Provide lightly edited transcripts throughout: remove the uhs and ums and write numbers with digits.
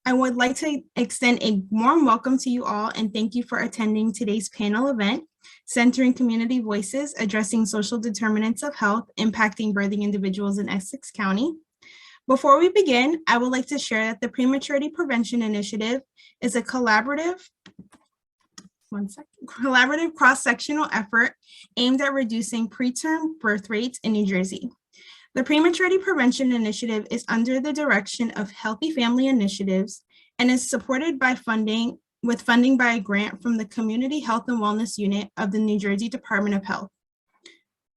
I would like to extend a warm welcome to you all and thank you for attending today's panel event, Centering Community Voices, Addressing Social Determinants of Health Impacting Birthing Individuals in Essex County. Before we begin, I would like to share that the Prematurity Prevention Initiative is a collaborative cross-sectional effort aimed at reducing preterm birth rates in New Jersey. The Prematurity Prevention Initiative is under the direction of Healthy Family Initiatives and is supported by funding by a grant from the Community Health and Wellness Unit of the New Jersey Department of Health.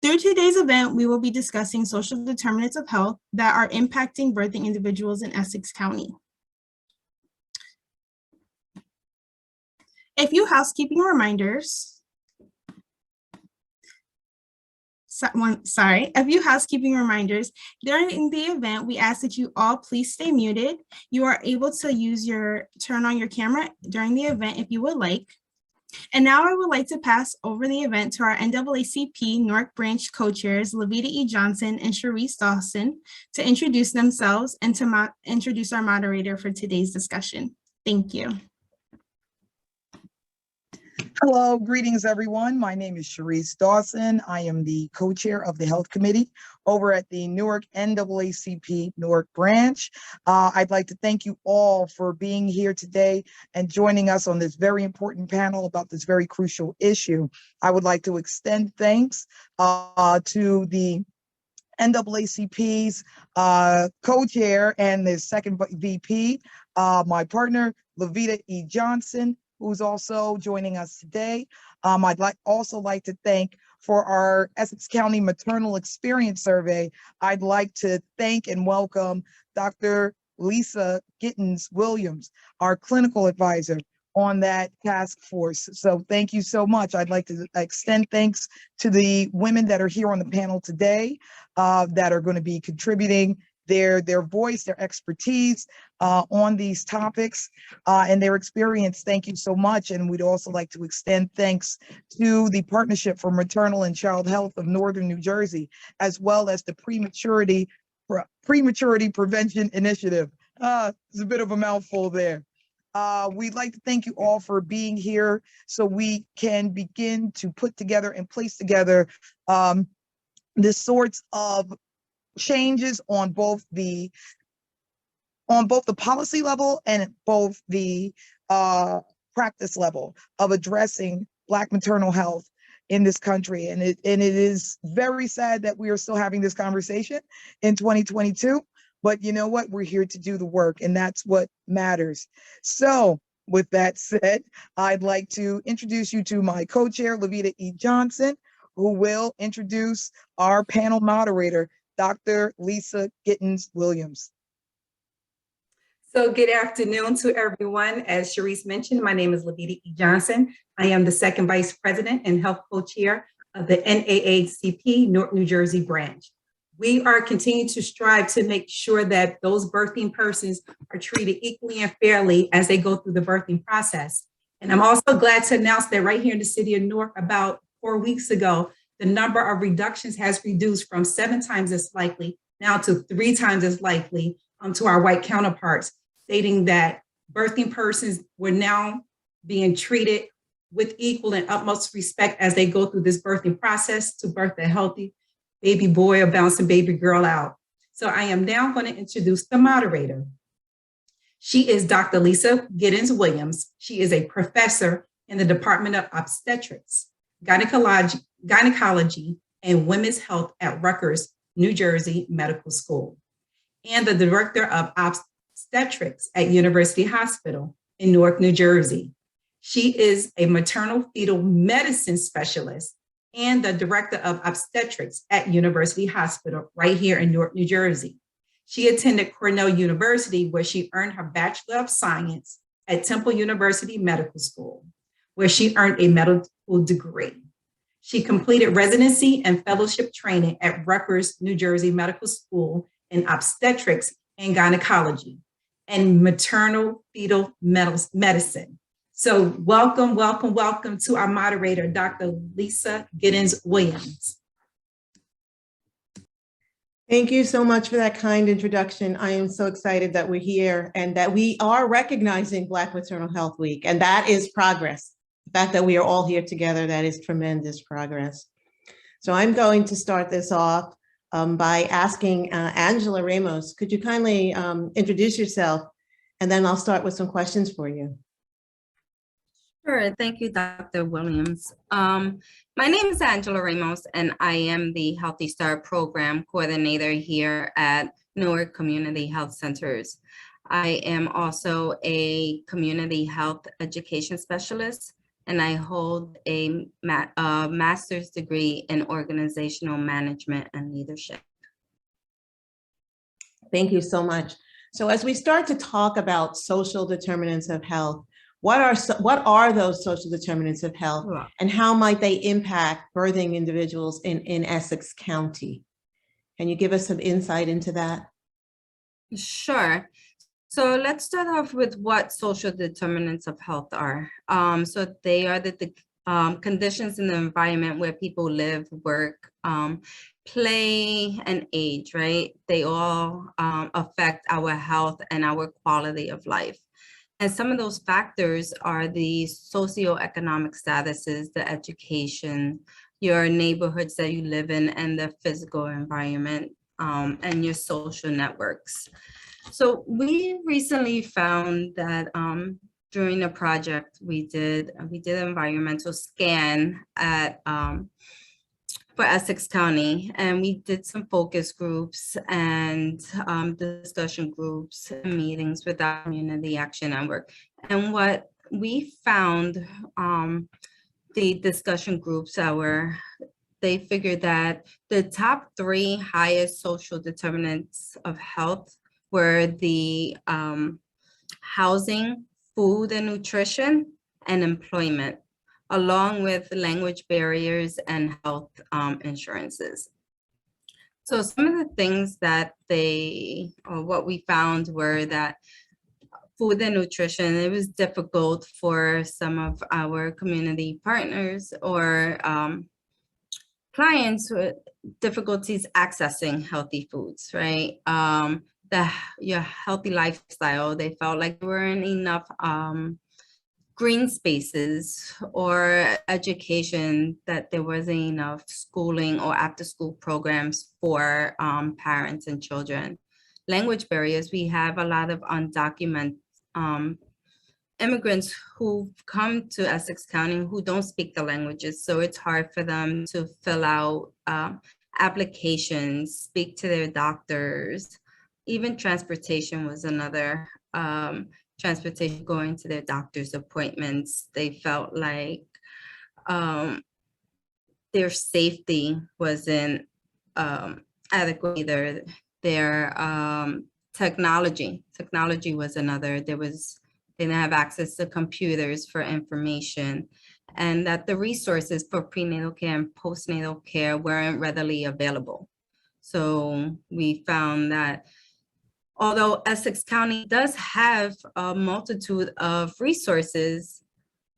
Through today's event, we will be discussing social determinants of health that are impacting birthing individuals in Essex County. A few housekeeping reminders. During the event, we ask that you all please stay muted. You are able to turn on your camera during the event if you would like. And now I would like to pass over the event to our NAACP Newark Branch co-chairs, Lavita E. Johnson and Sharice Dawson, to introduce themselves and to introduce our moderator for today's discussion. Thank you. Hello, greetings everyone. My name is Sharice Dawson. I am the co-chair of the Health Committee over at the Newark NAACP Newark branch. I'd like to thank you all for being here today and joining us on this very important panel about this very crucial issue. I would like to extend thanks to the NAACP's co-chair and the second VP, my partner, Lavita E. Johnson, who's also joining us today. I'd also like to thank for our Essex County Maternal Experience Survey. I'd like to thank and welcome Dr. Lisa Giddins Williams, our clinical advisor on that task force. So thank you so much. I'd like to extend thanks to the women that are here on the panel today that are going to be contributing their voice, their expertise on these topics and their experience. Thank you so much. And we'd also like to extend thanks to the Partnership for Maternal and Child Health of Northern New Jersey, as well as the Prematurity Prevention Initiative. It's a bit of a mouthful there. We'd like to thank you all for being here so we can begin to put together and place together the sorts of changes on both the policy level and both the practice level of addressing Black maternal health in this country. And it is very sad that we are still having this conversation in 2022, but you know what? We're here to do the work, and that's what matters. So with that said, I'd like to introduce you to my co-chair, Lavita E. Johnson, who will introduce our panel moderator, Dr. Lisa Giddins Williams. So good afternoon to everyone. As Sharice mentioned, my name is Lavita E. Johnson. I am the second vice president and health co-chair of the NAACP Newark, New Jersey branch. We are continuing to strive to make sure that those birthing persons are treated equally and fairly as they go through the birthing process. And I'm also glad to announce that right here in the city of Newark, about 4 weeks ago, the number of reductions has reduced from 7 times as likely now to 3 times as likely to our white counterparts, stating that birthing persons were now being treated with equal and utmost respect as they go through this birthing process to birth a healthy baby boy or bouncing baby girl out. So I am now going to introduce the moderator. She is Dr. Lisa Giddins Williams. She is a professor in the Department of Obstetrics, Gynecology and Women's Health at Rutgers, New Jersey Medical School, and the Director of Obstetrics at University Hospital in Newark, New Jersey. She is a maternal fetal medicine specialist and the Director of Obstetrics at University Hospital right here in Newark, New Jersey. She attended Cornell University, where she earned her Bachelor of Science at Temple University Medical School, where she earned a medical degree. She completed residency and fellowship training at Rutgers, New Jersey Medical School in obstetrics and gynecology and maternal fetal medicine. So welcome, welcome, welcome to our moderator, Dr. Lisa Giddins Williams. Thank you so much for that kind introduction. I am so excited that we're here and that we are recognizing Black Maternal Health Week, and that is progress. The fact that we are all here together, that is tremendous progress. So I'm going to start this off by asking Angela Ramos, could you kindly introduce yourself, and then I'll start with some questions for you. Sure. Thank you, Dr. Williams. My name is Angela Ramos, and I am the Healthy Start Program Coordinator here at Newark Community Health Centers. I am also a Community Health Education Specialist, and I hold a master's degree in Organizational Management and Leadership. Thank you so much. So as we start to talk about social determinants of health, what are those social determinants of health, and how might they impact birthing individuals in Essex County? Can you give us some insight into that? Sure. So let's start off with what social determinants of health are. So they are the conditions in the environment where people live, work, play, and age, right? They all affect our health and our quality of life. And some of those factors are the socioeconomic statuses, the education, your neighborhoods that you live in, and the physical environment, and your social networks. So we recently found that during a project we did an environmental scan at for Essex County, and we did some focus groups and discussion groups and meetings with our Community Action Network. And what we found, the discussion groups they figured that the top 3 highest social determinants of health were the housing, food and nutrition, and employment, along with language barriers and health insurances. So some of the things that what we found were that food and nutrition, it was difficult for some of our community partners or clients with difficulties accessing healthy foods, right? Your healthy lifestyle, they felt like there weren't enough green spaces or education, that there wasn't enough schooling or after school programs for parents and children. Language barriers, we have a lot of undocumented immigrants who've come to Essex County who don't speak the languages, so it's hard for them to fill out applications, speak to their doctors. Even transportation was another, transportation going to their doctor's appointments. They felt like their safety wasn't adequate either. Their technology was another. They didn't have access to computers for information, and that the resources for prenatal care and postnatal care weren't readily available. So we found that although Essex County does have a multitude of resources,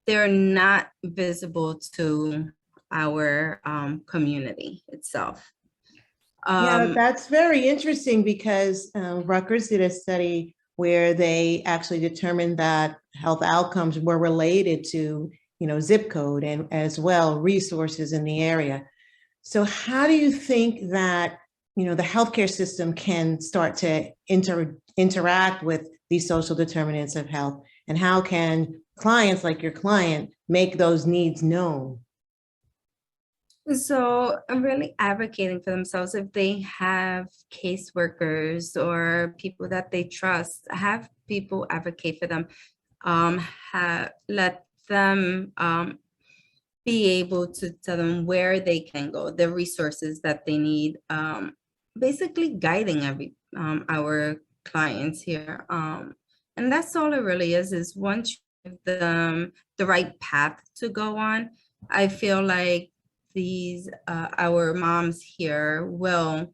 they're not visible to our community itself. Yeah, that's very interesting because Rutgers did a study where they actually determined that health outcomes were related to, zip code and as well resources in the area. So how do you think that, the healthcare system can start to interact with these social determinants of health, and how can clients like your client make those needs known? So I'm really advocating for themselves. If they have caseworkers or people that they trust, have people advocate for them, let them be able to tell them where they can go, the resources that they need, basically guiding our clients here. And that's all it really is once you give them the right path to go on, I feel like our moms here will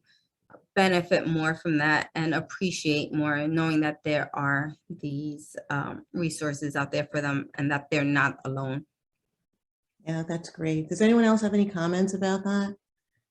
benefit more from that and appreciate more, knowing that there are these resources out there for them and that they're not alone. Yeah, that's great. Does anyone else have any comments about that?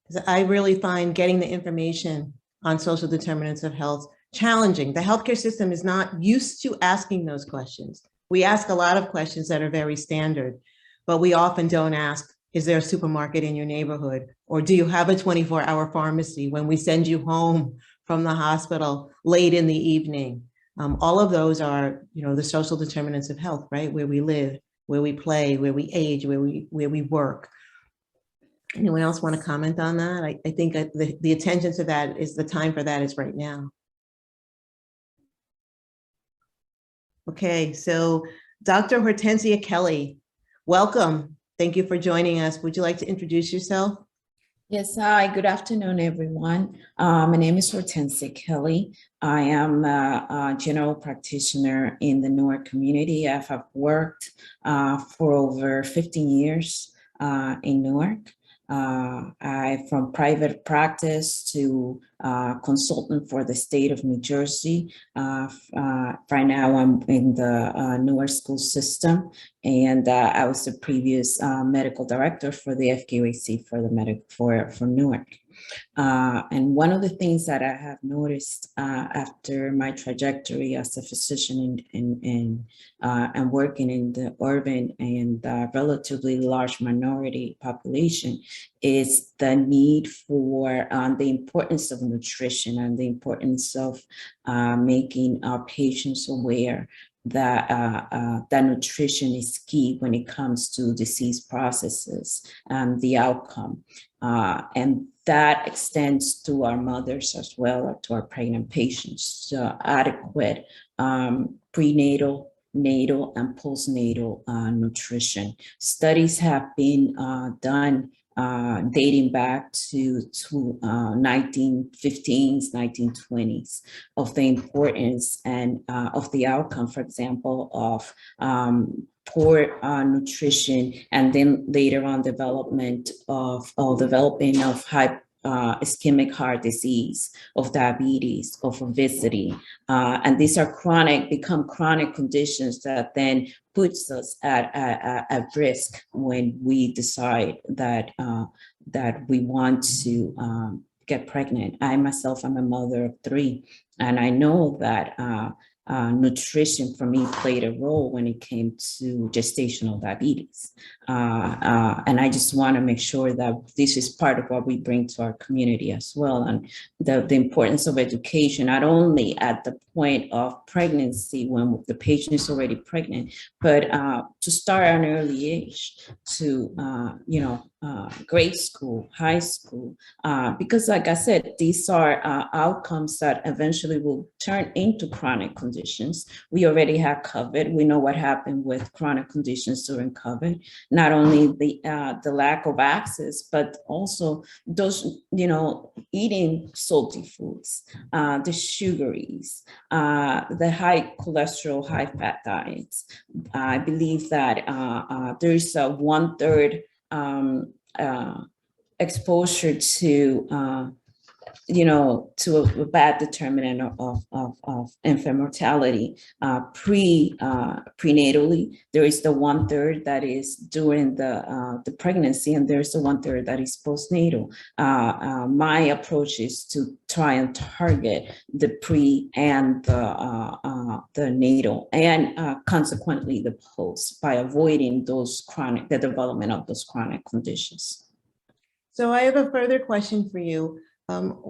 Because I really find getting the information on social determinants of health challenging. The healthcare system is not used to asking those questions. We ask a lot of questions that are very standard, but we often don't ask, is there a supermarket in your neighborhood? Or do you have a 24-hour pharmacy when we send you home from the hospital late in the evening? All of those are, the social determinants of health, right? Where we live, where we play, where we age, where we work. Anyone else want to comment on that? I think the attention to that is the time for that is right now. Okay, so Dr. Hortensia Kelly, welcome. Thank you for joining us. Would you like to introduce yourself? Yes, hi, good afternoon, everyone. My name is Hortensia Kelly. I am a general practitioner in the Newark community. I have worked for over 15 years in Newark. I from private practice to consultant for the state of New Jersey. Right now I'm in the Newark school system, and I was the previous medical director for the FQAC for Newark. And one of the things that I have noticed after my trajectory as a physician and working in the urban and relatively large minority population is the need for the importance of nutrition and the importance of making our patients aware that that nutrition is key when it comes to disease processes and the outcome. And that extends to our mothers as well, or to our pregnant patients. So adequate prenatal, natal, and postnatal nutrition. Studies have been done dating back to 1915s, 1920s, of the importance and of the outcome, for example, of poor nutrition, and then later on developing of high ischemic heart disease, of diabetes, of obesity. And these are become chronic conditions that then puts us at risk when we decide that we want to get pregnant. I myself am a mother of 3, and I know that nutrition for me played a role when it came to gestational diabetes. And I just want to make sure that this is part of what we bring to our community as well. And the importance of education, not only at the point of pregnancy when the patient is already pregnant, but to start at an early age to, grade school, high school, because like I said, these are outcomes that eventually will turn into chronic conditions. We already have Covet. We know what happened with chronic conditions during Covet. Not only the lack of access, but also those, eating salty foods, the sugaries, the high cholesterol, high fat diets. I believe that there is a 1/3 exposure to to a bad determinant of infant mortality. Prenatally, there is the 1/3 that is during the pregnancy, and there's the 1/3 that is postnatal. My approach is to try and target the pre and the natal, and consequently the post, by avoiding the development of those chronic conditions. So I have a further question for you.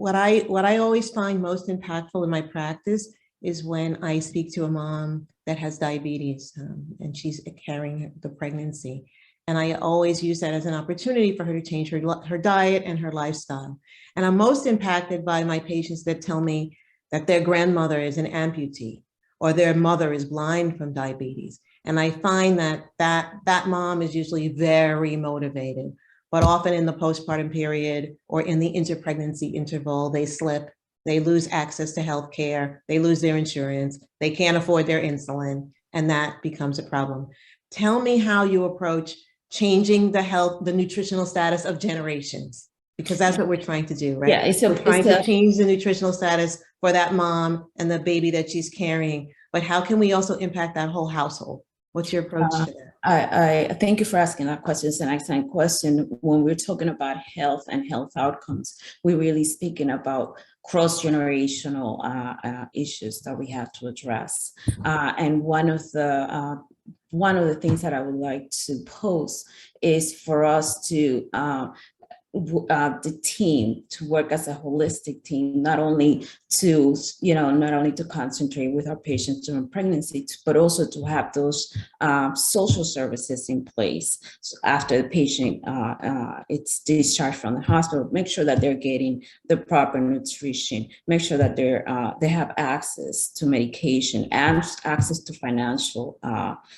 What I always find most impactful in my practice is when I speak to a mom that has diabetes and she's carrying the pregnancy. And I always use that as an opportunity for her to change her diet and her lifestyle. And I'm most impacted by my patients that tell me that their grandmother is an amputee or their mother is blind from diabetes. And I find that mom is usually very motivated. But often in the postpartum period or in the interpregnancy interval, they slip, they lose access to healthcare, they lose their insurance, they can't afford their insulin, and that becomes a problem. Tell me how you approach changing the nutritional status of generations, because that's what we're trying to do, right? Yeah, we're trying to change the nutritional status for that mom and the baby that she's carrying, but how can we also impact that whole household? What's your approach to that? I thank you for asking that question. It's an excellent question. When we're talking about health and health outcomes, we're really speaking about cross-generational issues that we have to address. And one of the things that I would like to pose is for us to the team to work as a holistic team, not only to concentrate with our patients during pregnancy, but also to have those social services in place. So after the patient it's discharged from the hospital, make sure that they're getting the proper nutrition, make sure that they have access to medication and access to financial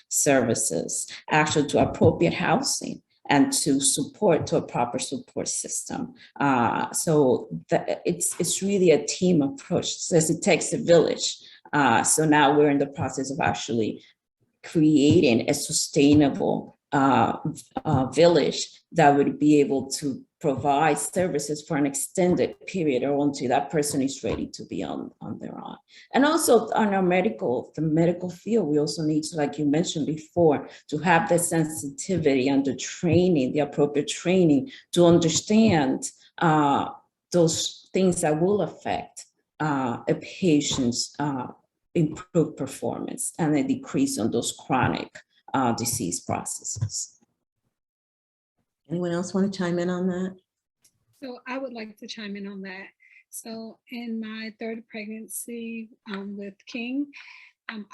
services, actually to appropriate housing, and to a proper support system. So it's really a team approach. Says it takes a village. So now we're in the process of actually creating a sustainable village that would be able to provide services for an extended period or until that person is ready to be on their own. And also on the medical field, we also need to, like you mentioned before, to have the sensitivity and the training, the appropriate training to understand those things that will affect a patient's improved performance and a decrease on those chronic disease processes. Anyone else want to chime in on that? So I would like to chime in on that. So in my third pregnancy with King,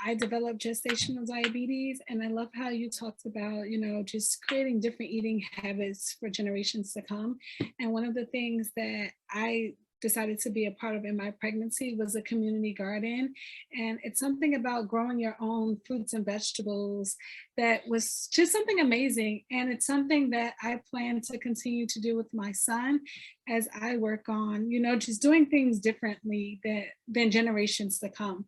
I developed gestational diabetes, and I love how you talked about, just creating different eating habits for generations to come. And one of the things that I decided to be a part of in my pregnancy was a community garden. And it's something about growing your own fruits and vegetables that was just something amazing. And it's something that I plan to continue to do with my son as I work on, just doing things differently than generations to come.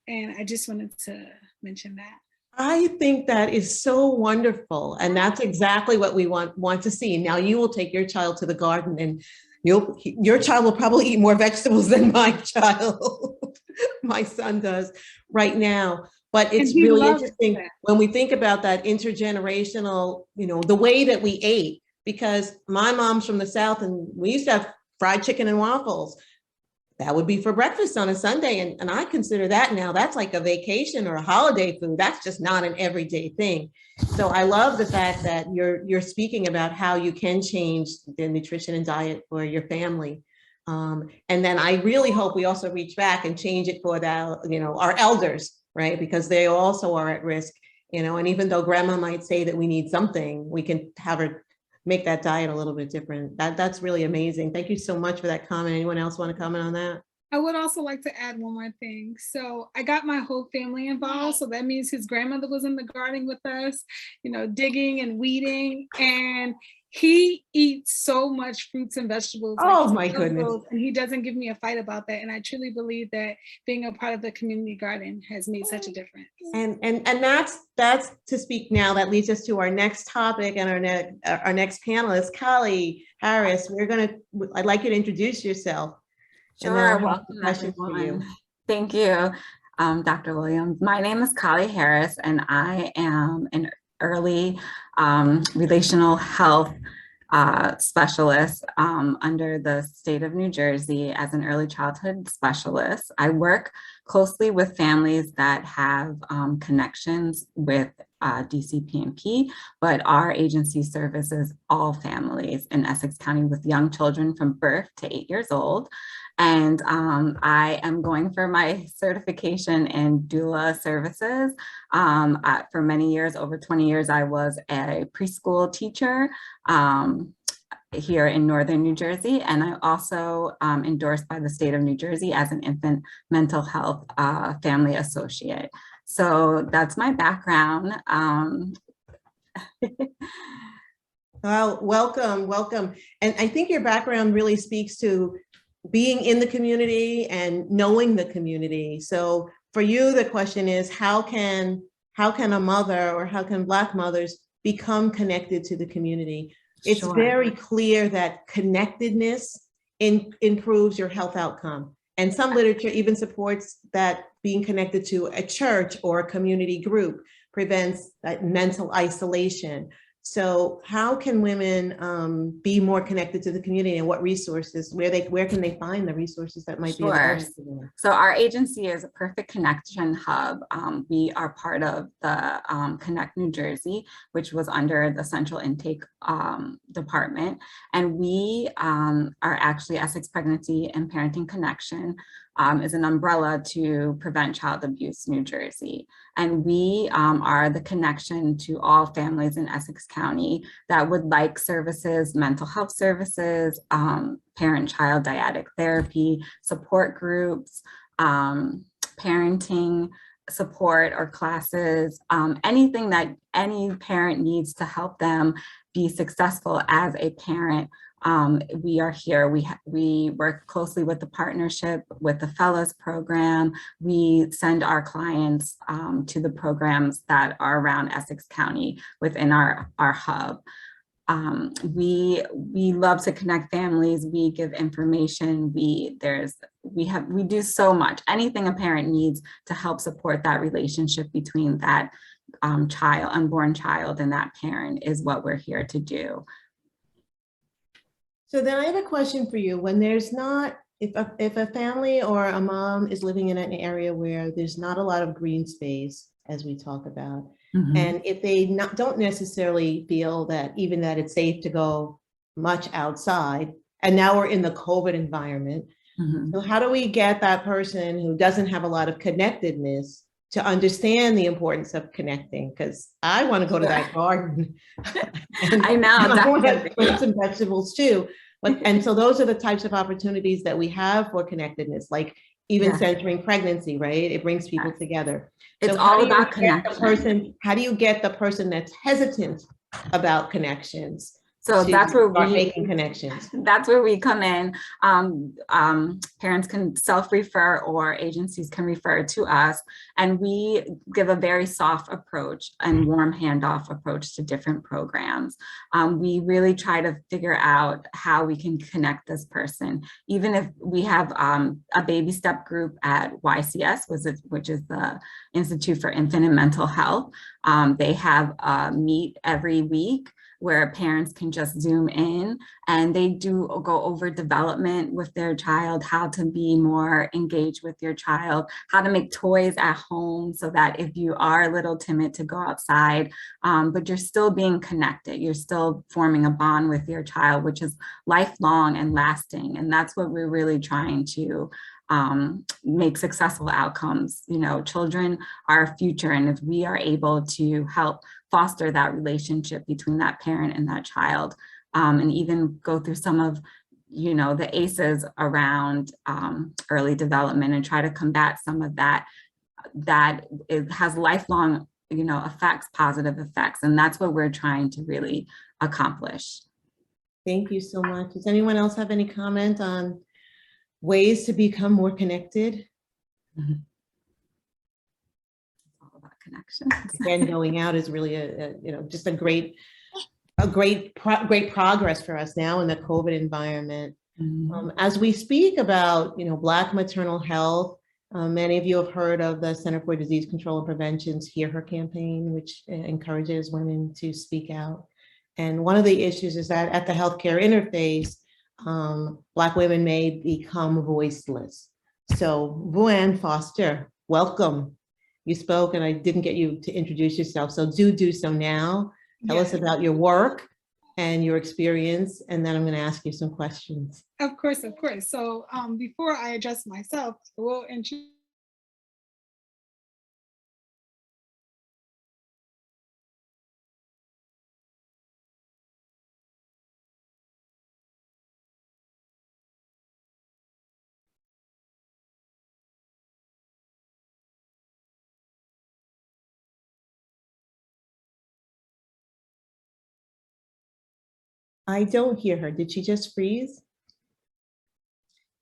And I just wanted to mention that. I think that is so wonderful. And that's exactly what we want to see. Now you will take your child to the garden, and your child will probably eat more vegetables than my child. My son does right now. But it's really interesting when we think about that intergenerational, the way that we ate, because my mom's from the South and we used to have fried chicken and waffles. That would be for breakfast on a Sunday. And I consider that now, that's like a vacation or a holiday food. That's just not an everyday thing. So I love the fact that you're speaking about how you can change the nutrition and diet for your family. And then I really hope we also reach back and change it for our elders, right? Because they also are at risk, and even though grandma might say that we need something, we can have her make that diet a little bit different. That's really amazing. Thank you so much for that comment. Anyone else want to comment on that? I would also like to add one more thing. So I got my whole family involved. So that means his grandmother was in the garden with us, digging and weeding. And he eats so much fruits and vegetables. Oh my goodness. And he doesn't give me a fight about that. And I truly believe that being a part of the community garden has made such a difference. And that's to speak now. That leads us to our next topic and our next panelist, Callie Harris. I'd like you to introduce yourself. Sure, welcome everyone. Thank you, Dr. Williams. My name is Callie Harris, and I am an early relational health specialist under the state of New Jersey as an early childhood specialist. I work closely with families that have connections with DCPNP, but our agency services all families in Essex County with young children from birth to 8 years old. And I am going for my certification in doula services. For many years, over 20 years, I was a preschool teacher here in Northern New Jersey. And I also endorsed by the state of New Jersey as an infant mental health family associate. So that's my background. Well, welcome. And I think your background really speaks to being in the community and knowing the community. So for you, the question is, how can a mother, or how can Black mothers become connected to the community? It's Sure. very clear that connectedness improves your health outcome. And some literature even supports that being connected to a church or a community group prevents that mental isolation. So how can women be more connected to the community, and what resources, where can they find the resources that might be available to them? So our agency is a perfect connection hub. We are part of the Connect New Jersey, which was under the Central Intake Department. And we are actually Essex Pregnancy and Parenting Connection is an umbrella to prevent child abuse New Jersey. And we are the connection to all families in Essex County that would like services, mental health services, parent-child dyadic therapy, support groups, parenting support or classes, anything that any parent needs to help them be successful as a parent. We are here. We work closely with the partnership with the Fellows Program. We send our clients to the programs that are around Essex County within our hub. We love to connect families. We give information. We do so much. Anything a parent needs to help support that relationship between that unborn child and that parent is what we're here to do. So then I have a question for you. When there's not, if a family or a mom is living in an area where there's not a lot of green space, as we talk about, and if they don't necessarily feel that even that it's safe to go much outside, and now we're in the COVID environment, so how do we get that person who doesn't have a lot of connectedness to understand the importance of connecting? Because I want to go to that garden. And I know, I want to plant some vegetables too. And so those are the types of opportunities that we have for connectedness, like even centering pregnancy, right? It brings people together. It's so all about connection. How do you get the person that's hesitant about connections? So that's where we making connections. That's where we come in. Parents can self-refer or agencies can refer to us, and we give a very soft approach and warm handoff approach to different programs. We really try to figure out how we can connect this person. Even if we have a baby step group at YCS, which is the Institute for Infant and Mental Health. They have a meet every week where parents can just Zoom in, and they do go over development with their child, how to be more engaged with your child, how to make toys at home so that if you are a little timid to go outside, but you're still being connected, you're still forming a bond with your child, which is lifelong and lasting. And that's what we're really trying to make successful outcomes. You know, children are our future, and if we are able to help foster that relationship between that parent and that child, and even go through some of, you know, the ACEs around early development and try to combat some of that, that it has lifelong, you know, effects, positive effects. And that's what we're trying to really accomplish. Thank you so much. Does anyone else have any comment on ways to become more connected? Connection. Again, going out is really just a great progress for us now in the COVID environment. As we speak about, Black maternal health, many of you have heard of the Center for Disease Control and Prevention's Hear Her campaign, which encourages women to speak out. And one of the issues is that at the healthcare interface, Black women may become voiceless. So, Buan Foster, welcome. You spoke and I didn't get you to introduce yourself, so do so now. Tell us about your work and your experience, and then I'm going to ask you some questions. Of course. So before I address myself, I will introduce. I don't hear her. Did she just freeze?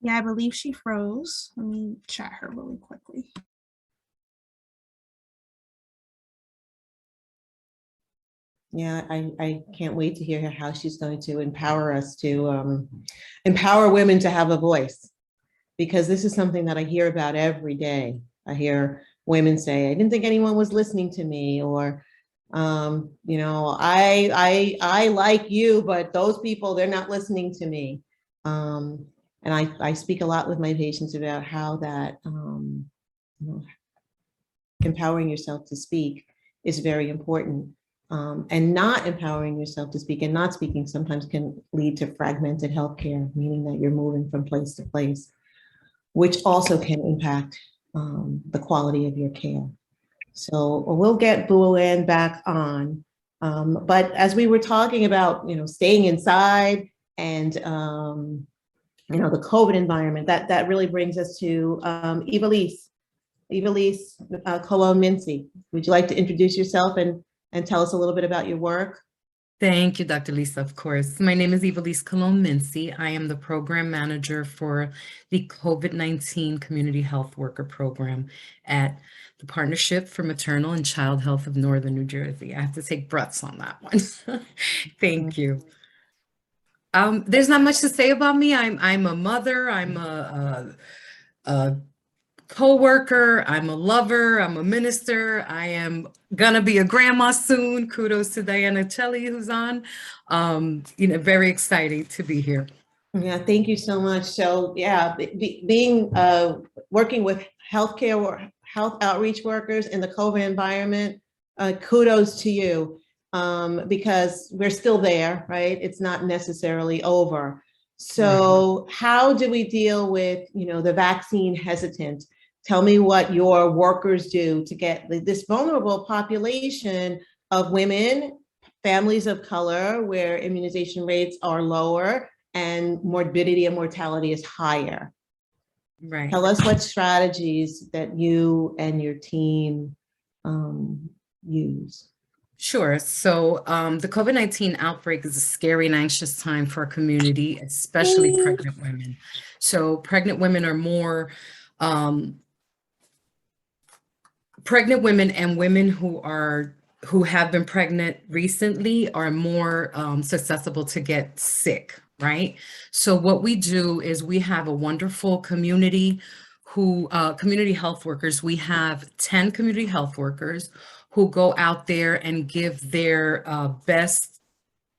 Yeah, I believe she froze. Let me chat her really quickly. Yeah, I can't wait to hear how she's going to empower us to empower women to have a voice, because this is something that I hear about every day. I hear women say, I didn't think anyone was listening to me, or, I like you, but those people, they're not listening to me. And I speak a lot with my patients about how that empowering yourself to speak is very important. And not empowering yourself to speak and not speaking sometimes can lead to fragmented healthcare, meaning that you're moving from place to place, which also can impact the quality of your care. So we'll get Buan back on. But as we were talking about, staying inside and, the COVID environment, that really brings us to Ivelisse Colon-Mincy. Would you like to introduce yourself and tell us a little bit about your work? Thank you, Dr. Lisa, of course. My name is Ivelisse Colon-Mincy. I am the program manager for the COVID-19 Community Health Worker Program at the Partnership for Maternal and Child Health of Northern New Jersey. I have to take breaths on that one. Thank you. There's not much to say about me. I'm a mother, I'm a co-worker, I'm a lover, I'm a minister, I am gonna be a grandma soon. Kudos to Diana Celli who's on. Very exciting to be here. Yeah, thank you so much. So yeah, working with healthcare or health outreach workers in the COVID environment, kudos to you, because we're still there, right? It's not necessarily over. So how do we deal with, the vaccine hesitant? Tell me what your workers do to get this vulnerable population of women, families of color, where immunization rates are lower and morbidity and mortality is higher. Right. Tell us what strategies that you and your team use. Sure. So the COVID-19 outbreak is a scary and anxious time for our community, especially pregnant women. So pregnant women are more pregnant women and women who have been pregnant recently are more susceptible to get sick, right? So what we do is we have a wonderful community community health workers. We have 10 community health workers who go out there and give their best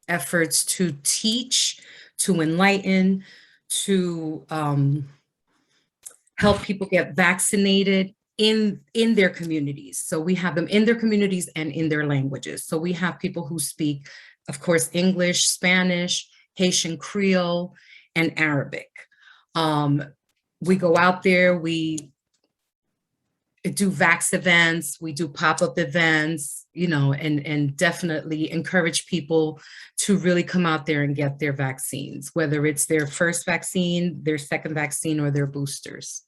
efforts to teach, to enlighten, to help people get vaccinated in their communities. So we have them in their communities and in their languages. So we have people who speak, of course, English, Spanish, Haitian Creole, and Arabic. We go out there, we do Vax events, we do pop-up events, and definitely encourage people to really come out there and get their vaccines, whether it's their first vaccine, their second vaccine, or their boosters.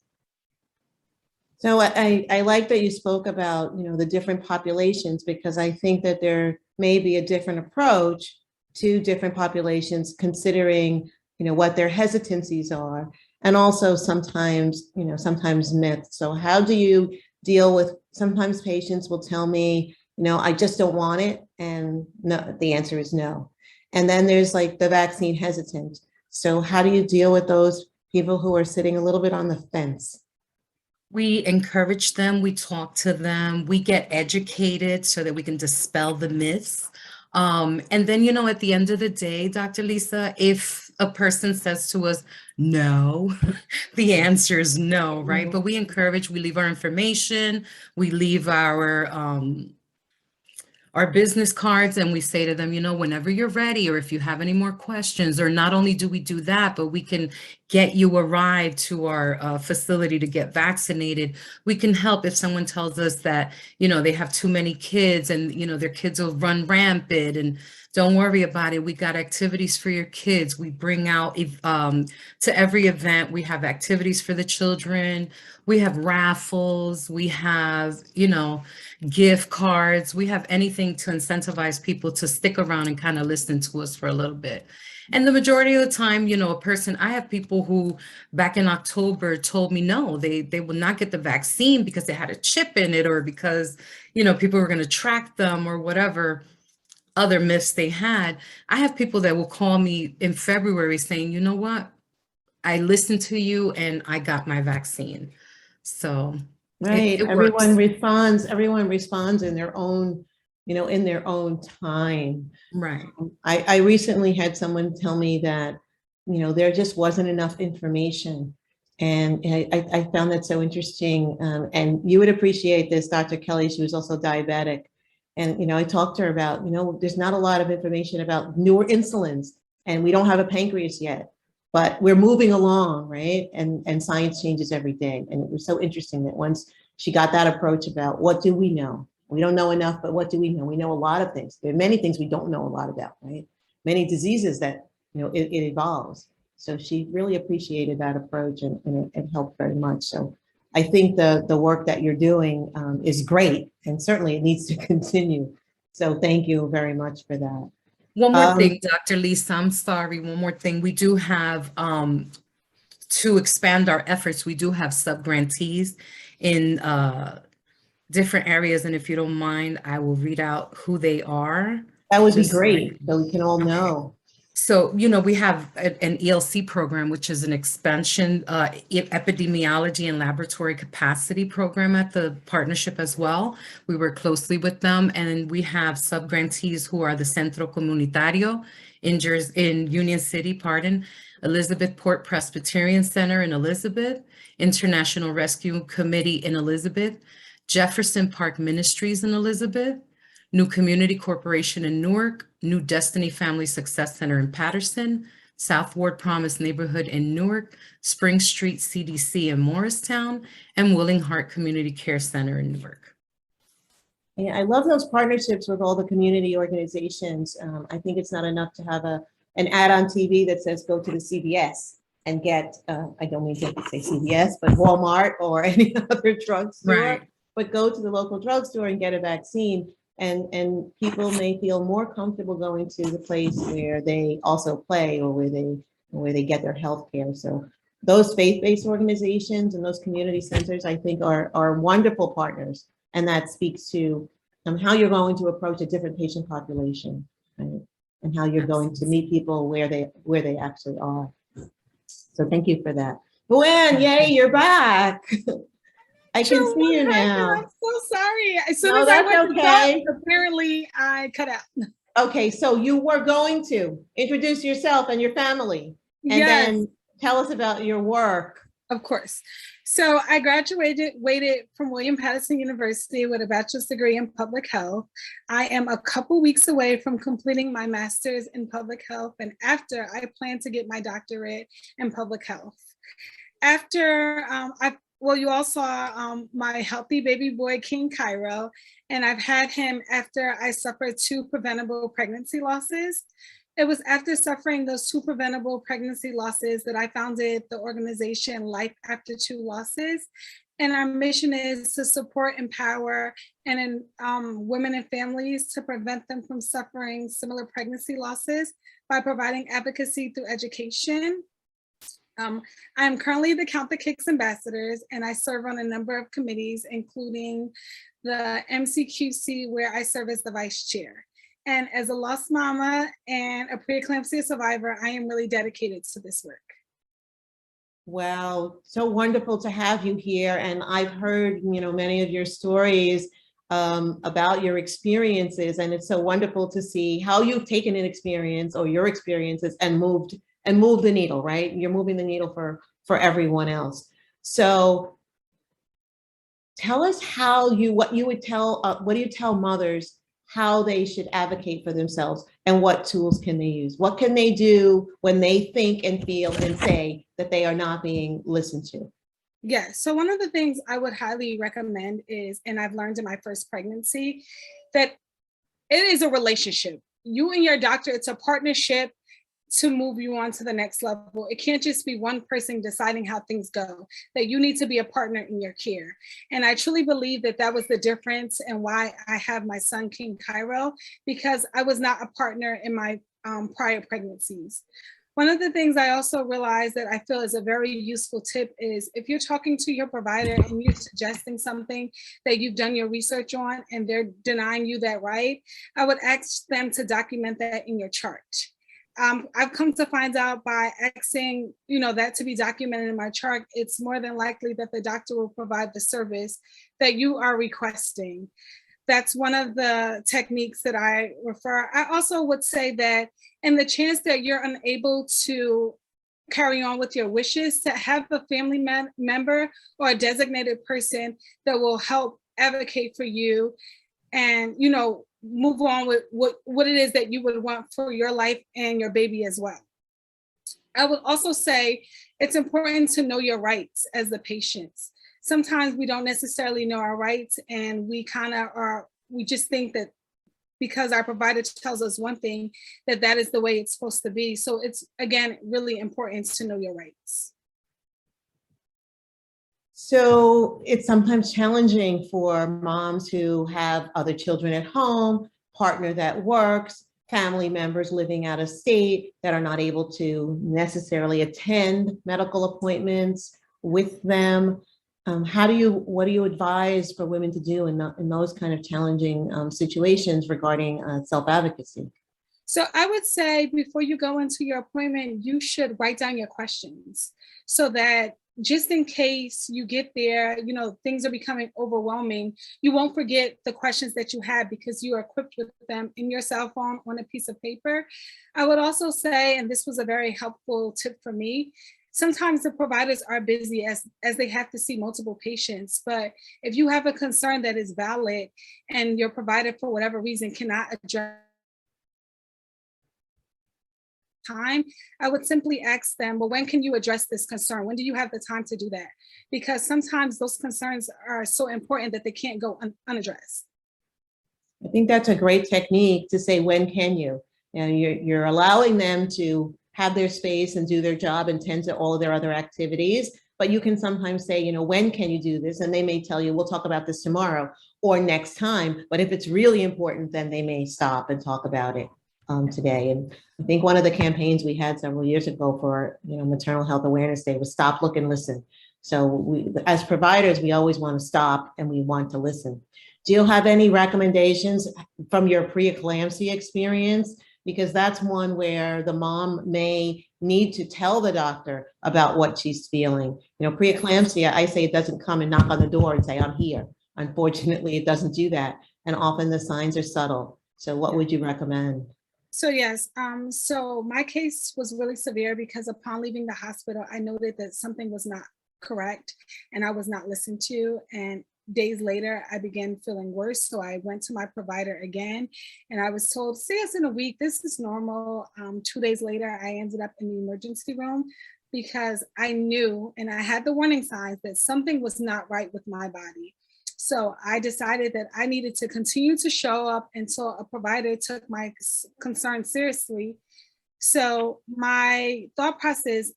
So I like that you spoke about, the different populations, because I think that there may be a different approach to different populations, considering, what their hesitancies are, and also sometimes myths. So how do you deal with, sometimes patients will tell me, I just don't want it. And no, the answer is no. And then there's like the vaccine hesitant. So how do you deal with those people who are sitting a little bit on the fence? We encourage them, we talk to them, we get educated so that we can dispel the myths. And then, at the end of the day, Dr. Lisa, if a person says to us, no, the answer is no, right? But we encourage, we leave our information, we leave our business cards, and we say to them, whenever you're ready, or if you have any more questions, or not only do we do that, but we can get you a ride to our facility to get vaccinated. We can help if someone tells us that, they have too many kids and, their kids will run rampant, and don't worry about it. We got activities for your kids. We bring out to every event, we have activities for the children. We have raffles, we have, gift cards, we have anything to incentivize people to stick around and kind of listen to us for a little bit. And the majority of the time, I have people who back in October told me no, they will not get the vaccine because they had a chip in it, or because, people were going to track them, or whatever other myths they had. I have people that will call me in February saying, you know what, I listened to you and I got my vaccine. So Right. It Everyone works. responds in their own, in their own time. Right. I recently had someone tell me that, there just wasn't enough information. And I found that so interesting. And you would appreciate this, Dr. Kelly. She was also diabetic. And, I talked to her about, there's not a lot of information about newer insulins, and we don't have a pancreas yet, but we're moving along, right? And science changes every day. And it was so interesting that once she got that approach about what do we know? We don't know enough, but what do we know? We know a lot of things. There are many things we don't know a lot about, right? Many diseases that, it evolves. So she really appreciated that approach, and it helped very much. So I think the work that you're doing is great, and certainly it needs to continue. So thank you very much for that. One more thing, Dr. Lisa, I'm sorry, one more thing. We do have, to expand our efforts, we do have sub-grantees in different areas. And if you don't mind, I will read out who they are. That would be great, so we can all know. So, we have an ELC program, which is an expansion, epidemiology and laboratory capacity program at the partnership as well. We work closely with them, and we have sub-grantees who are the Centro Comunitario in Union City, Elizabeth Port Presbyterian Center in Elizabeth, International Rescue Committee in Elizabeth, Jefferson Park Ministries in Elizabeth, New Community Corporation in Newark, New Destiny Family Success Center in Patterson, South Ward Promise Neighborhood in Newark, Spring Street CDC in Morristown, and Willing Heart Community Care Center in Newark. Yeah, I love those partnerships with all the community organizations. I think it's not enough to have an ad on TV that says go to the CVS and get, I don't mean to say CVS, but Walmart or any other drugstore, Right. But go to the local drugstore and get a vaccine. And people may feel more comfortable going to the place where they also play, or where they get their health care. So those faith-based organizations and those community centers, I think, are wonderful partners. And that speaks to how you're going to approach a different patient population, right? And how you're going to meet people where they actually are. So thank you for that. Luann, yay, you're back. I can see you now. I'm so sorry. As soon No, as I that's went to okay. talk, apparently I cut out. Okay, so you were going to introduce yourself and your family, and Yes, then tell us about your work. of course. So I graduated from William Paterson University with a bachelor's degree in public health. I am a couple weeks away from completing my master's in public health, and after I plan to get my doctorate in public health. After you all saw my healthy baby boy, King Cairo, and I've had him after I suffered 2 preventable pregnancy losses. It was after suffering those 2 preventable pregnancy losses that I founded the organization Life After 2 Losses. And our mission is to support, empower, and women and families to prevent them from suffering similar pregnancy losses by providing advocacy through education. I am currently the Count the Kicks Ambassadors, and I serve on a number of committees, including the MCQC, where I serve as the vice chair. And as a lost mama and a preeclampsia survivor, I am really dedicated to this work. Wow, so wonderful to have you here. And I've heard, many of your stories about your experiences, and it's so wonderful to see how you've taken an experience or your experiences and moved the needle, right? You're moving the needle for everyone else. So tell us what do you tell mothers how they should advocate for themselves, and what tools can they use? What can they do when they think and feel and say that they are not being listened to? Yeah, so one of the things I would highly recommend is, and I've learned in my first pregnancy, that it is a relationship. You and your doctor, it's a partnership to move you on to the next level. It can't just be one person deciding how things go, that you need to be a partner in your care. And I truly believe that that was the difference and why I have my son, King Cairo, because I was not a partner in my prior pregnancies. One of the things I also realized that I feel is a very useful tip is if you're talking to your provider and you're suggesting something that you've done your research on and they're denying you that right, I would ask them to document that in your chart. I've come to find out by asking, that to be documented in my chart, it's more than likely that the doctor will provide the service that you are requesting. That's one of the techniques that I refer. I also would say that in the chance that you're unable to carry on with your wishes, to have a family member or a designated person that will help advocate for you and, move on with what it is that you would want for your life and your baby as well. I would also say it's important to know your rights as the patients. Sometimes we don't necessarily know our rights, and we just think that because our provider tells us one thing, that is the way it's supposed to be. So it's, again, really important to know your rights. So it's sometimes challenging for moms who have other children at home, partner that works, family members living out of state that are not able to necessarily attend medical appointments with them. What do you advise for women to do in those kind of challenging situations regarding self-advocacy? So I would say before you go into your appointment, you should write down your questions so that just in case you get there, things are becoming overwhelming, you won't forget the questions that you had because you are equipped with them in your cell phone on a piece of paper. I would also say, and this was a very helpful tip for me, sometimes the providers are busy as they have to see multiple patients. But if you have a concern that is valid and your provider, for whatever reason, cannot address time, I would simply ask them, well, when can you address this concern? When do you have the time to do that? Because sometimes those concerns are so important that they can't go unaddressed. I think that's a great technique to say, when can you? And you're allowing them to have their space and do their job and tend to all of their other activities. But you can sometimes say, when can you do this? And they may tell you, we'll talk about this tomorrow or next time. But if it's really important, then they may stop and talk about it today. And I think one of the campaigns we had several years ago for, Maternal Health Awareness Day was stop, look, and listen. So we, as providers, we always want to stop and we want to listen. Do you have any recommendations from your preeclampsia experience? Because that's one where the mom may need to tell the doctor about what she's feeling. Preeclampsia, I say it doesn't come and knock on the door and say, I'm here. Unfortunately, it doesn't do that. And often the signs are subtle. So what would you recommend? So yes, so my case was really severe because upon leaving the hospital, I noted that something was not correct and I was not listened to. And days later, I began feeling worse. So I went to my provider again and I was told, see us in a week, this is normal. 2 days later, I ended up in the emergency room because I knew, and I had the warning signs that something was not right with my body. So I decided that I needed to continue to show up until a provider took my concern seriously. So my thought process,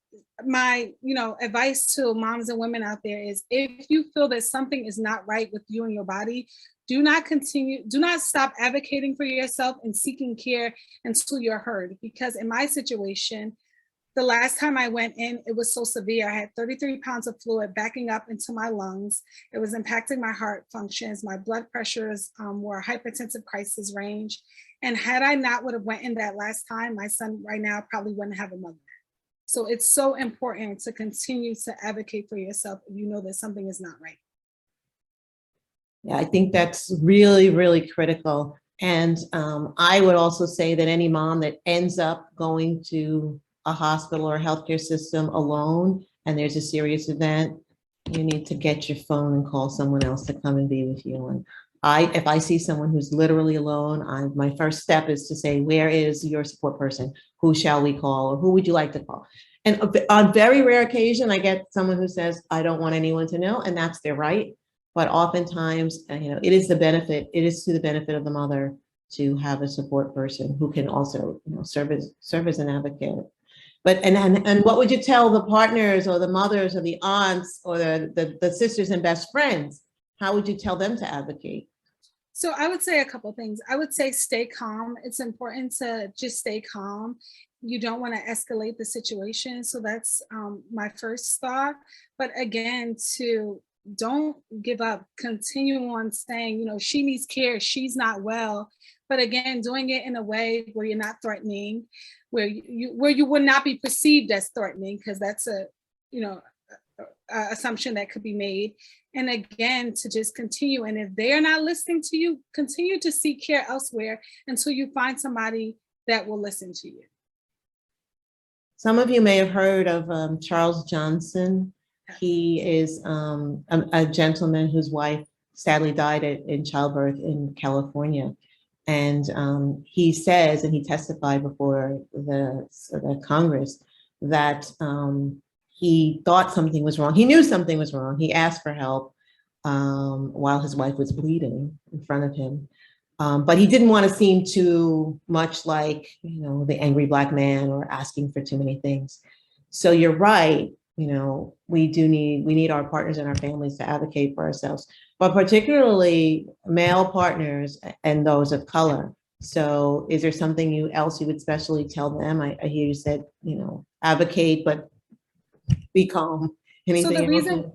my advice to moms and women out there is, if you feel that something is not right with you and your body, do not stop advocating for yourself and seeking care until you're heard. Because in my situation, the last time I went in, it was so severe. I had 33 pounds of fluid backing up into my lungs. It was impacting my heart functions. My blood pressures were hypertensive crisis range. And had I not would have went in that last time, my son right now probably wouldn't have a mother. So it's so important to continue to advocate for yourself if you know that something is not right. Yeah, I think that's really, really critical. And I would also say that any mom that ends up going to a hospital or a healthcare system alone, and there's a serious event, you need to get your phone and call someone else to come and be with you. And if I see someone who's literally alone, my first step is to say, where is your support person? Who shall we call, or who would you like to call? And on very rare occasion, I get someone who says, I don't want anyone to know, and that's their right. But oftentimes, it is to the benefit of the mother to have a support person who can also, serve as an advocate. But and what would you tell the partners or the mothers or the aunts or the sisters and best friends? How would you tell them to advocate? So I would say a couple of things. I would say stay calm. It's important to just stay calm. You don't want to escalate the situation. So that's my first thought. But again, don't give up. Continue on saying, she needs care. She's not well. but again, doing it in a way where you're not threatening, where you would not be perceived as threatening, because that's a, you know, assumption that could be made. And again, to just continue. And if they are not listening to you, continue to seek care elsewhere until you find somebody that will listen to you. Some of you may have heard of Charles Johnson. He is a gentleman whose wife sadly died in childbirth in California. And he says, and he testified before the Congress, that he thought something was wrong. He knew something was wrong. He asked for help while his wife was bleeding in front of him. But he didn't want to seem too much like, you know, the angry Black man or asking for too many things. So you're right. You know, we need our partners and our families to advocate for ourselves, but particularly male partners and those of color. So is there something else you would especially tell them? I hear you said, you know, advocate, but be calm. Anything So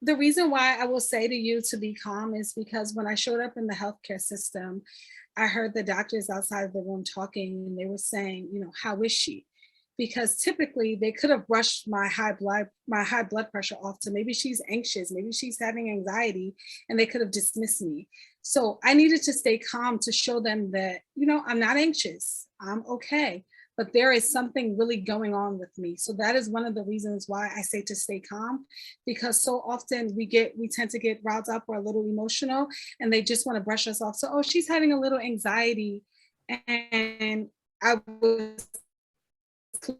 the reason why I will say to you to be calm is because when I showed up in the healthcare system, I heard the doctors outside of the room talking, and they were saying, you know, how is she? Because typically they could have brushed my high blood pressure off to maybe she's anxious, maybe she's having anxiety, and they could have dismissed me. So I needed to stay calm to show them that, you know, I'm not anxious, I'm okay, but there is something really going on with me. So that is one of the reasons why I say to stay calm, because so often we tend to get riled up or a little emotional, and they just want to brush us off. So, oh, she's having a little anxiety, and I was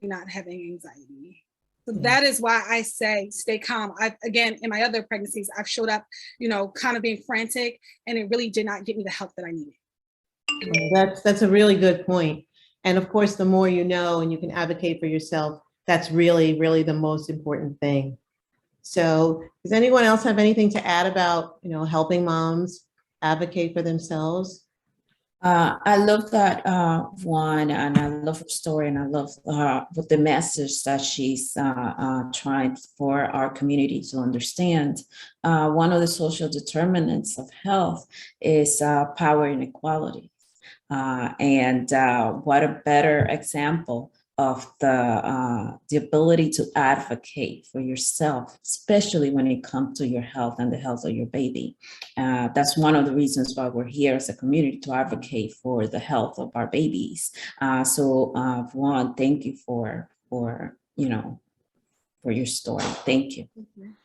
not having anxiety. So that is why I say stay calm. Again, in my other pregnancies, I've showed up, you know, kind of being frantic, and it really did not get me the help that I needed. That's a really good point. And of course, the more you know and you can advocate for yourself, that's really, really the most important thing. So does anyone else have anything to add about, you know, helping moms advocate for themselves? I love that one, and I love her story, and I love with the message that she's trying for our community to understand. One of the social determinants of health is power inequality. And what a better example of the ability to advocate for yourself, especially when it comes to your health and the health of your baby. That's one of the reasons why we're here as a community, to advocate for the health of our babies. So Juan, thank you for your story. Thank you.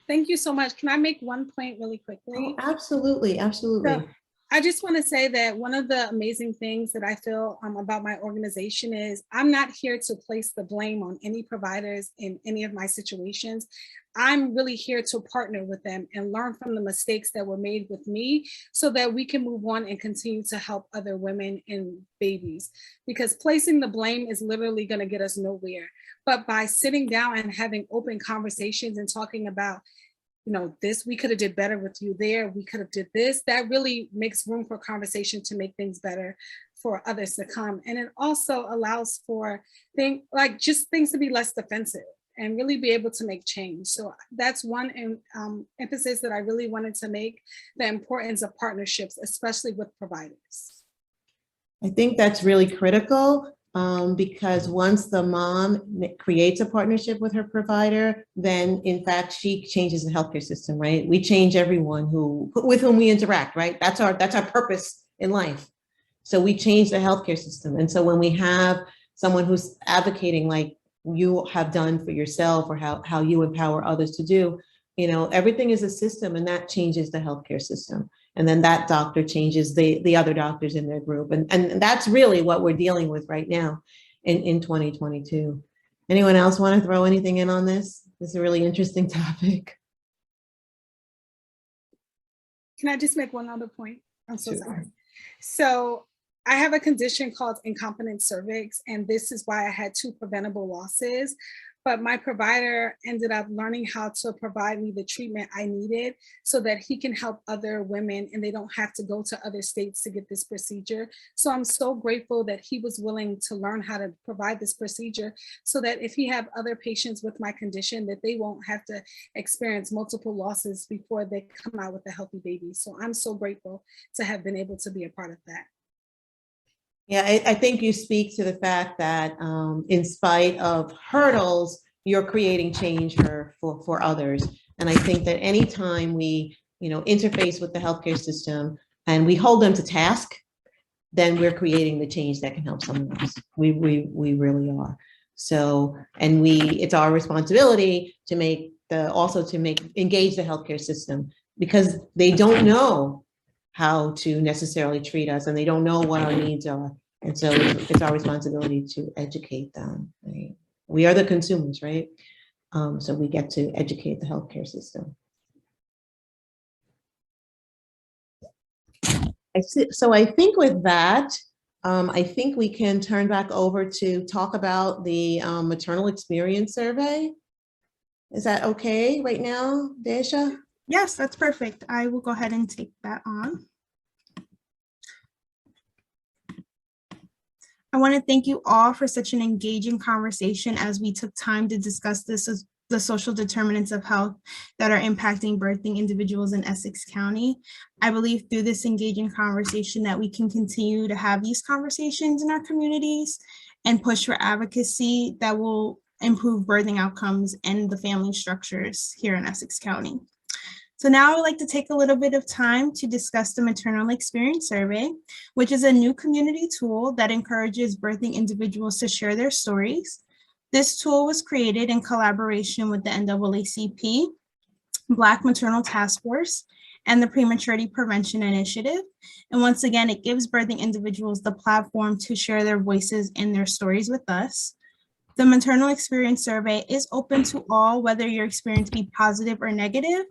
Thank you so much. Can I make one point really quickly? Oh, absolutely, absolutely. So, I just want to say that one of the amazing things that I feel about my organization is I'm not here to place the blame on any providers in any of my situations. I'm really here to partner with them and learn from the mistakes that were made with me so that we can move on and continue to help other women and babies. Because placing the blame is literally going to get us nowhere. But by sitting down and having open conversations and talking about, you know, this, we could have did better with you there, we could have did this, that really makes room for conversation to make things better for others to come. And it also allows for things to be less defensive and really be able to make change. So that's one emphasis that I really wanted to make, the importance of partnerships, especially with providers. I think that's really critical. Because once the mom creates a partnership with her provider, then in fact, she changes the healthcare system, right? We change everyone with whom we interact, right? That's our purpose in life. So we change the healthcare system. And so when we have someone who's advocating like you have done for yourself, or how you empower others to do, you know, everything is a system, and that changes the healthcare system. And then that doctor changes the other doctors in their group. And that's really what we're dealing with right now in 2022. Anyone else want to throw anything in on this? This is a really interesting topic. Can I just make one other point? I'm so Sure. sorry. So I have a condition called incompetent cervix, and this is why I had 2 preventable losses. But my provider ended up learning how to provide me the treatment I needed so that he can help other women and they don't have to go to other states to get this procedure. So I'm so grateful that he was willing to learn how to provide this procedure so that if he have other patients with my condition, that they won't have to experience multiple losses before they come out with a healthy baby. So I'm so grateful to have been able to be a part of that. Yeah, I think you speak to the fact that in spite of hurdles, you're creating change for others. And I think that anytime we, interface with the healthcare system and we hold them to task, then we're creating the change that can help someone else. We really are. So, and it's our responsibility to engage the healthcare system, because they don't know how to necessarily treat us, and they don't know what our needs are. And so it's our responsibility to educate them. Right? We are the consumers, right? So we get to educate the healthcare system. So I think with that, I think we can turn back over to talk about the maternal experience survey. Is that okay right now, Desha? Yes, that's perfect. I will go ahead and take that on. I want to thank you all for such an engaging conversation as we took time to discuss the social determinants of health that are impacting birthing individuals in Essex County. I believe through this engaging conversation that we can continue to have these conversations in our communities and push for advocacy that will improve birthing outcomes and the family structures here in Essex County. So now I would like to take a little bit of time to discuss the Maternal Experience Survey, which is a new community tool that encourages birthing individuals to share their stories. This tool was created in collaboration with the NAACP, Black Maternal Task Force, and the Prematurity Prevention Initiative. And once again, it gives birthing individuals the platform to share their voices and their stories with us. The Maternal Experience Survey is open to all, whether your experience be positive or negative.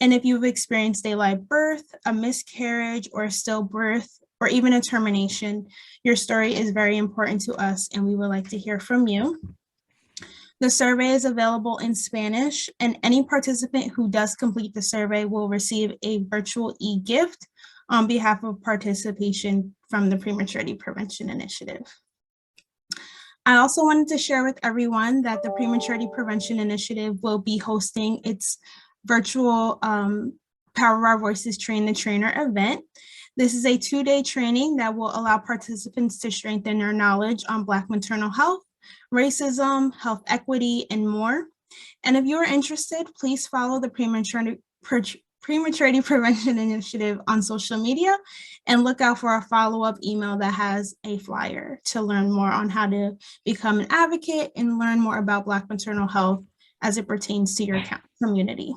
And if you've experienced a live birth, a miscarriage, or a stillbirth, or even a termination, your story is very important to us, and we would like to hear from you. The survey is available in Spanish, and any participant who does complete the survey will receive a virtual e-gift on behalf of participation from the Prematurity Prevention Initiative. I also wanted to share with everyone that the Prematurity Prevention Initiative will be hosting its virtual Power Our Voices Train the Trainer event. This is a 2-day training that will allow participants to strengthen their knowledge on Black maternal health, racism, health equity, and more. And if you are interested, please follow the Prematurity Prevention Initiative on social media and look out for a follow-up email that has a flyer to learn more on how to become an advocate and learn more about Black maternal health as it pertains to your community.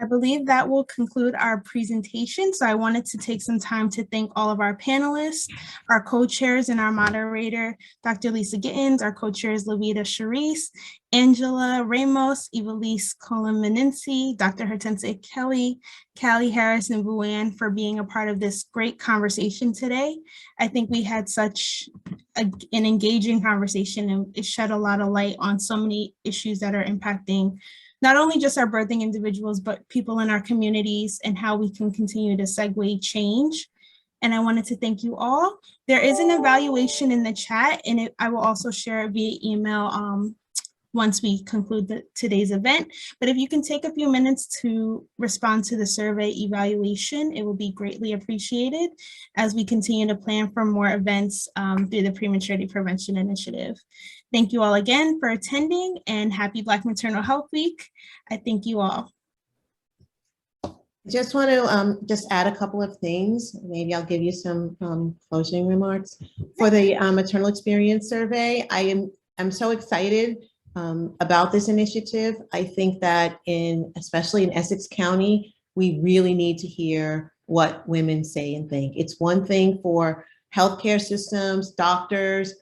I believe that will conclude our presentation. So I wanted to take some time to thank all of our panelists, our co-chairs and our moderator, Dr. Lisa Giddins, our co-chairs, Lavita Sharice, Angela Ramos, Evelise Colominensi, Dr. Hortense Kelly, Callie Harris, and Vuan for being a part of this great conversation today. I think we had such an engaging conversation, and it shed a lot of light on so many issues that are impacting not only just our birthing individuals, but people in our communities and how we can continue to segue change. And I wanted to thank you all. There is an evaluation in the chat, and I will also share it via email once we conclude today's event. But if you can take a few minutes to respond to the survey evaluation, it will be greatly appreciated as we continue to plan for more events through the Prematurity Prevention Initiative. Thank you all again for attending, and happy Black Maternal Health Week. I thank you all. Just want to just add a couple of things. Maybe I'll give you some closing remarks. For the Maternal Experience Survey, I'm so excited about this initiative. I think that especially in Essex County, we really need to hear what women say and think. It's one thing for healthcare systems, doctors,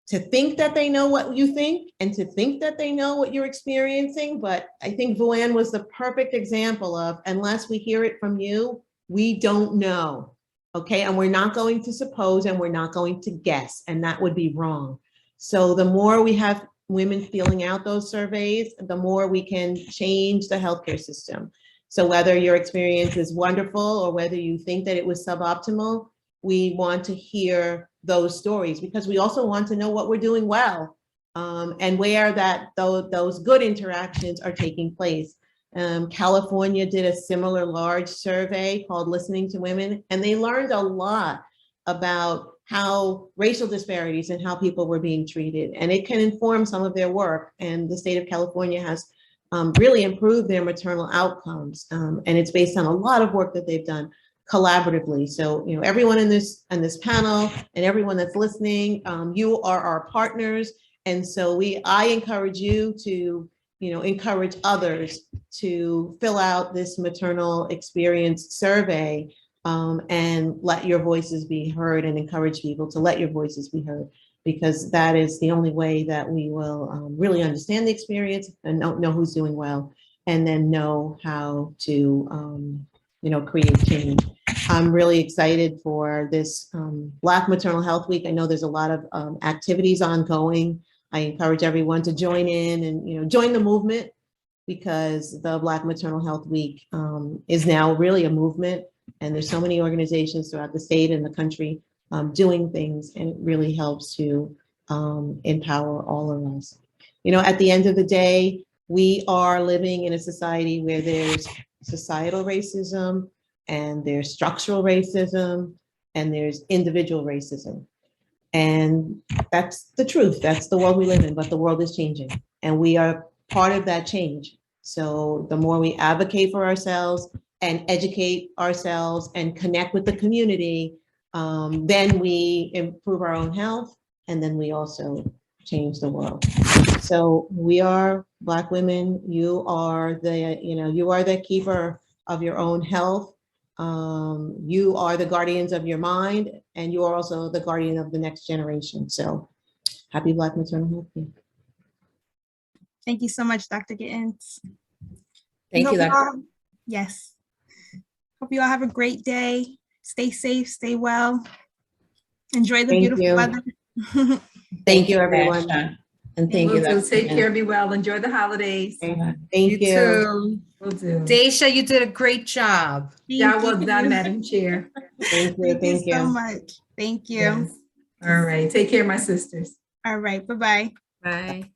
to think that they know what you think and to think that they know what you're experiencing. But I think Vuan was the perfect example of, unless we hear it from you, we don't know, okay? And we're not going to suppose, and we're not going to guess, and that would be wrong. So the more we have women filling out those surveys, the more we can change the healthcare system. So whether your experience is wonderful or whether you think that it was suboptimal, we want to hear those stories, because we also want to know what we're doing well and where those good interactions are taking place. California did a similar large survey called Listening to Women, and they learned a lot about how racial disparities and how people were being treated. And it can inform some of their work. And the state of California has really improved their maternal outcomes. And it's based on a lot of work that they've done collaboratively. So, you know, everyone in this panel and everyone that's listening, you are our partners. And so I encourage you to, you know, encourage others to fill out this maternal experience survey, and let your voices be heard, and encourage people to let your voices be heard, because that is the only way that we will really understand the experience and know who's doing well, and then know how to, you know, create change. I'm really excited for this Black Maternal Health Week. I know there's a lot of activities ongoing. I encourage everyone to join in and, you know, join the movement, because the Black Maternal Health Week is now really a movement. And there's so many organizations throughout the state and the country doing things, and it really helps to empower all of us. You know, at the end of the day, we are living in a society where there's societal racism, and there's structural racism, and there's individual racism. And that's the truth. That's the world we live in, but the world is changing, and we are part of that change. So the more we advocate for ourselves and educate ourselves and connect with the community, then we improve our own health, and then we also change the world. So we are Black women. You are the keeper of your own health. You are the guardians of your mind, and you are also the guardian of the next generation. So happy Black Maternal Health Week. Thank you so much, Dr. Giddins. Thank you, Dr. Yes. Hope you all have a great day. Stay safe, stay well. Enjoy the beautiful weather. Thank you, everyone. Asha. And thank you. Will do. Take care, be well. Enjoy the holidays. Thank You you. too. Will do. Daisha, you did a great job. Yeah, well done, Madam Chair. Thank you. Thank you so much. Thank you. Yes. All right. Take care, my sisters. All right. Bye-bye. Bye.